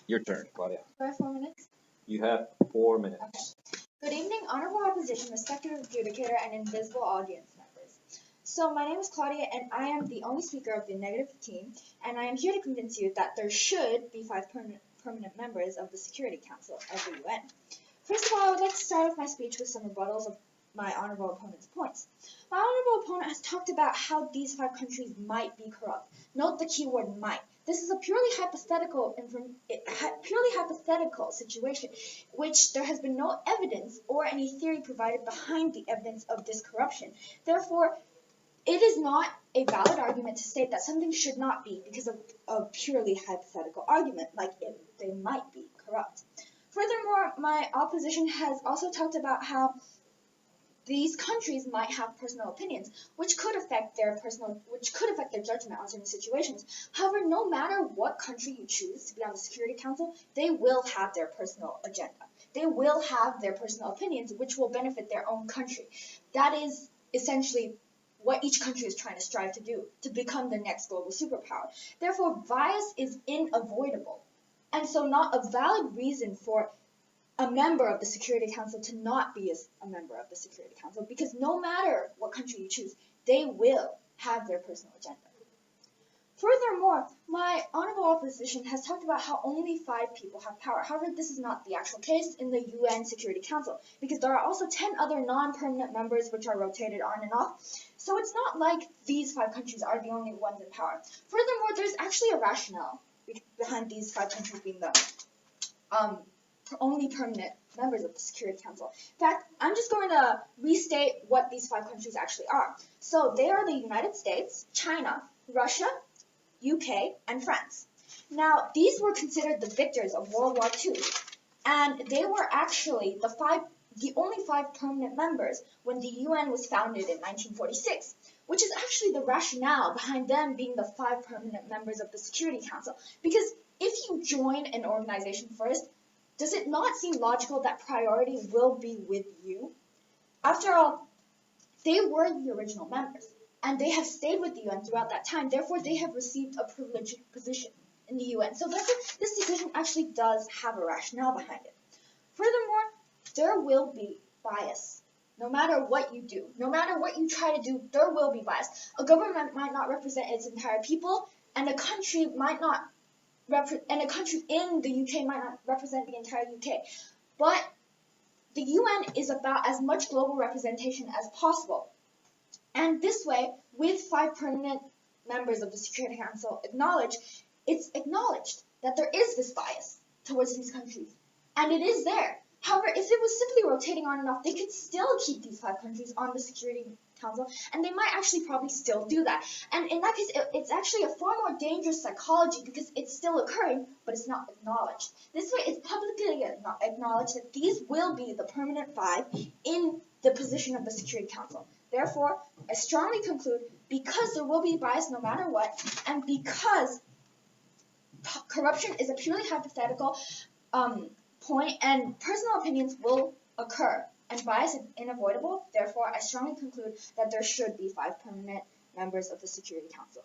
Your turn, Claudia. Do I have 4 minutes? You have 4 minutes. Okay. Good evening, honorable opposition, respected adjudicator, and invisible audience members. So my name is Claudia, and I am the only speaker of the negative team, and I am here to convince you that there should be 5 permanent members of the Security Council of the UN. First of all, I would like to start off my speech with some rebuttals of my honorable opponent's points. My honorable opponent has talked about how these 5 countries might be corrupt. Note the keyword might. This is a purely hypothetical situation, which there has been no evidence or any theory provided behind the evidence of this corruption. Therefore, it is not a valid argument to state that something should not be because of a purely hypothetical argument, like if they might be corrupt. Furthermore, my opposition has also talked about how these countries might have personal opinions, which could affect their judgment on certain situations. However, no matter what country you choose to be on the Security Council, they will have their personal agenda. They will have their personal opinions, which will benefit their own country. That is essentially what each country is trying to strive to do, to become the next global superpower. Therefore, bias is unavoidable, and so not a valid reason for a member of the Security Council to not be a member of the Security Council, because no matter what country you choose, they will have their personal agenda. Furthermore, my honorable opposition has talked about how only 5 people have power. However, this is not the actual case in the UN Security Council, because there are also 10 other non-permanent members which are rotated on and off. So it's not like these 5 countries are the only ones in power. Furthermore, there's actually a rationale behind these 5 countries being the only permanent members of the Security Council. In fact, I'm just going to restate what these 5 countries actually are. So they are the United States, China, Russia, UK, and France. Now, these were considered the victors of World War II, and they were actually the only 5 permanent members when the UN was founded in 1946, which is actually the rationale behind them being the 5 permanent members of the Security Council. Because if you join an organization first, does it not seem logical that priority will be with you? After all, they were the original members, and they have stayed with the UN throughout that time. Therefore, they have received a privileged position in the UN. So therefore, this decision actually does have a rationale behind it. Furthermore, there will be bias. No matter what you do, no matter what you try to do, there will be bias. A government might not represent its entire people, and a country in the UK might not represent the entire UK. But the UN is about as much global representation as possible. And this way, with 5 permanent members of the Security Council it's acknowledged that there is this bias towards these countries. And it is there. However, if it was simply rotating on and off, they could still keep these 5 countries on the Security Council, and they might actually probably still do that. And in that case, it's actually a far more dangerous psychology because it's still occurring, but it's not acknowledged. This way, it's publicly acknowledged that these will be the permanent 5 in the position of the Security Council. Therefore, I strongly conclude, because there will be bias no matter what, and because corruption is a purely hypothetical point, and personal opinions will occur, and bias is unavoidable. Therefore, I strongly conclude that there should be 5 permanent members of the Security Council.